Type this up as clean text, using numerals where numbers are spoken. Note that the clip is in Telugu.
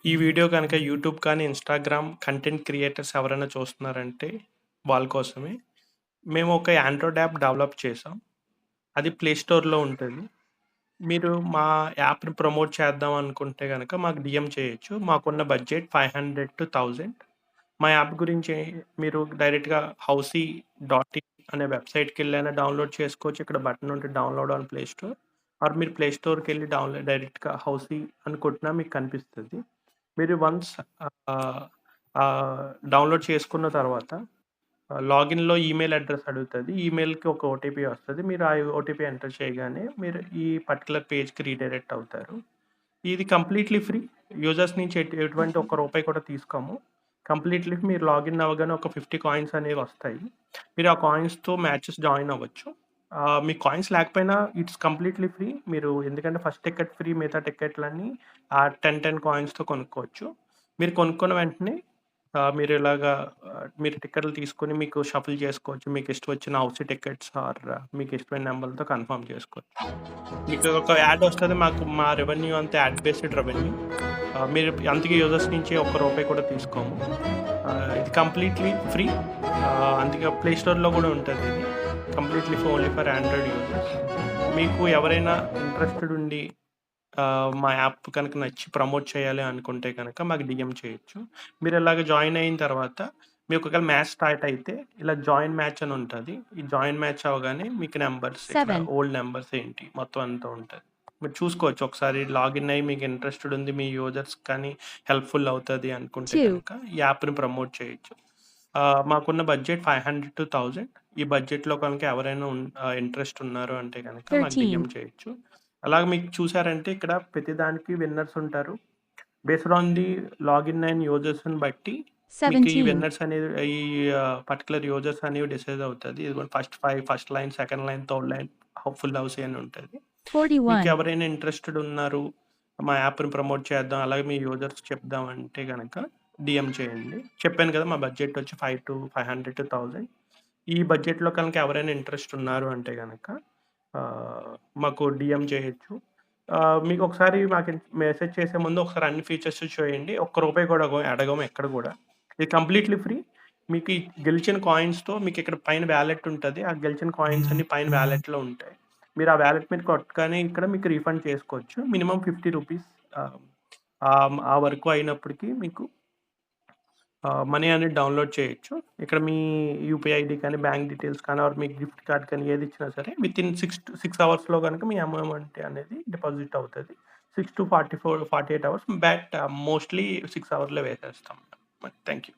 ఈ వీడియో గనక యూట్యూబ్ కానీ, ఇన్‌స్టాగ్రామ్ కంటెంట్ క్రియేటర్స్ ఎవరైనా చూస్తున్నారంటే వాళ్ళ కోసమే. మేము ఒక ఆండ్రాయిడ్ యాప్ డెవలప్ చేసాం. అది ప్లే స్టోర్‌లో ఉంటది. మీరు మా యాప్‌ని ప్రమోట్ చేద్దాం అనుకుంటే గనక మాకు డీఎం చేయొచ్చు. మాకున్న బడ్జెట్ 500-1000. మా యాప్ గురించి మీరు డైరెక్ట్‌గా హౌసీ డాట్ ఇన్ అనే వెబ్‌సైట్‌కెళ్ళైనా డౌన్‌లోడ్ చేసుకోవచ్చు. ఇక్కడ బటన్ ఉంటే download on play store. Or మీరు ప్లే స్టోర్‌కెళ్ళి డైరెక్ట్‌గా హౌసీ అని కొట్టినా మీకు కనిపిస్తది. మీరు వన్స్ ఆహ్, డౌన్‌లోడ్ చేసుకున్న తర్వాత లాగిన్‌లో ఈమెయిల్ అడ్రెస్ అడుగుతది. ఈమెయిల్‌కి ఒక ఓటీపీ వస్తది. మీరు ఆ ఓటీపీ ఎంటర్ చేయగానే మీరు ఈ పర్టిక్యులర్ పేజ్‌కి రీడైరెక్ట్ అవుతారు. ఇది కంప్లీట్‌లీ ఫ్రీ. యూజర్స్ నుంచి ఎటువంటి ఒక్క రూపాయి కూడా తీసుకోము. కంప్లీట్‌లీ మీరు లాగిన్ అవ్వగానే ఒక 50 కాయిన్స్ అనేవొస్తాయి. మీరు ఆ కాయిన్స్‌తో మ్యాచెస్ జాయిన్ అవ్వచ్చు. మీకు కాయిన్స్ లేకపోయినా ఇట్స్ కంప్లీట్‌లీ ఫ్రీ. మీరు ఎందుకంటే ఫస్ట్ టికెట్ ఫ్రీ మిగతా టికెట్‌లన్నీ 10 కాయిన్స్‌తో కొనుక్కోవచ్చు. మీరు కొనుక్కున్న వెంటనే మీరు ఇలాగా మీరు టికెట్లు తీసుకొని మీకు షఫుల్ చేసుకోవచ్చు. మీకు ఇష్టం వచ్చిన హౌసీ టికెట్స్ ఆర్ మీకు ఇష్టమైన నంబర్‌లతో కన్ఫర్మ్ చేసుకోవచ్చు. మీకు ఒక యాడ్ వస్తది. మా రెవెన్యూ అంతా యాడ్ బేస్డ్ రెవెన్యూ. మీరు అందుకే యూజర్స్ నుంచి ఒక్క రూపాయి కూడా తీసుకోము. ఇది కంప్లీట్‌లీ ఫ్రీ. అందుకే ప్లే స్టోర్‌లో కూడా ఉంటదిది. కంప్లీట్‌లీ ఓన్లీ ఫర్ ఆండ్రాయిడ్ యూజర్స్. మీకు ఎవరైనా ఇంట్రెస్టెడ్ ఉండి మా యాప్ కనుక నచ్చి ప్రమోట్ చేయాలి అనుకుంటే గనక మాకు డీఎం చేయొచ్చు. మీరు ఇలాగ జాయిన్ అయిన తర్వాత మీకు ఒకవేళ మ్యాచ్ స్టార్ట్ అయితే ఇలా జాయిన్ మ్యాచ్ అని ఉంటది. ఈ జాయిన్ మ్యాచ్ అవ్వగానే మీకు నంబర్స్ ఇక్కడ 7, ఓల్డ్ నంబర్స్ ఏంటి మొత్తం అంతా ఉంటది. మీరు చూసుకోవచ్చు ఒకసారి లాగిన్ అయ్యి మీకు ఇంట్రెస్టెడ్ ఉంది. మీ యూజర్స్ కానీ హెల్ప్‌ఫుల్ అవుతది అనుకుంటే 2, గనక ఈ యాప్‌ని ప్రమోట్ చేయొచ్చు. మాకున్న బడ్జెట్ 500-1000. ఈ బడ్జెట్‌లో కనుక ఎవరైనా ఇంట్రెస్ట్ ఉన్నారు అంటే గనక మాకు 13, డీఎం చేయొచ్చు. అలాగే మీకు చూసారంటే ఇక్కడ ప్రతిదానికి విన్నర్స్ ఉంటారు. బేస్డ్ ఆన్ ది లాగిన్ అయిన యూజర్స్‌ని బట్టి మీకు ఈ 17, విన్నర్స్ అనేది ఈ పర్టిక్యులర్ యూజర్స్ అనేవి డిసైడ్ అవుతది. ఇదిగోండి first line, second line, third line full housie అని ఉంటది. 41, మీకెవరైనా ఇంట్రెస్టెడ్ ఉన్నారు, మా యాప్‌ని ప్రమోట్ చేద్దాం, అలాగే మీ యూజర్స్‌కి చెప్దాం అంటే గనక డీఎం చేయండి. చెప్పాను కదా! మా బడ్జెట్ వచ్చి 500-1000. ఈ బడ్జెట్‌లో కనుక ఎవరైనా ఇంట్రెస్ట్ ఉన్నారు అంటే గనక ఆహ్, మాకు డీఎం చేయొచ్చు. మీకొకసారి మాకు మెసేజ్ చేసే ముందు ఒకసారి అన్ని ఫీచర్స్ చూయండి. ఒక్క రూపాయి కూడా అడగము ఎక్కడ గూడా. ఇది కంప్లీట్‌లీ ఫ్రీ. మీకు ఈ గెలిచిన కాయిన్స్‌తో మీకిక్కడ పైన వాలెట్ ఉంటది. ఆ గెలిచిన కాయిన్స్ అన్ని పైన వాలెట్‌లో ఉంటాయి. మీరు ఆ వాలెట్ మీద కొట్టగానే ఇక్కడ మీకు రీఫండ్ చేసుకోవచ్చు. మినిమమ్ రూ. 50 ఆహ్, ఆ వరకు అయినప్పటికి మీకు మనీ అనేది డౌన్‌లోడ్ చేయొచ్చు. ఇక్కడ మీ యూపీఐ ఐడీ కానీ, బ్యాంక్ డీటెయిల్స్ కానీ ఆర్ మీ గిఫ్ట్ కార్డ్ కానీ ఏది ఇచ్చినా సరే వితిన్ 6 అవర్స్‌లో గనుక మీ అమౌంట్ అనేది డిపాజిట్ అవుతది. 6-44, 48 అవర్స్ బట్ మోస్ట్‌లీ 6 అవర్స్‌లో వేసేస్తాం. Thank you.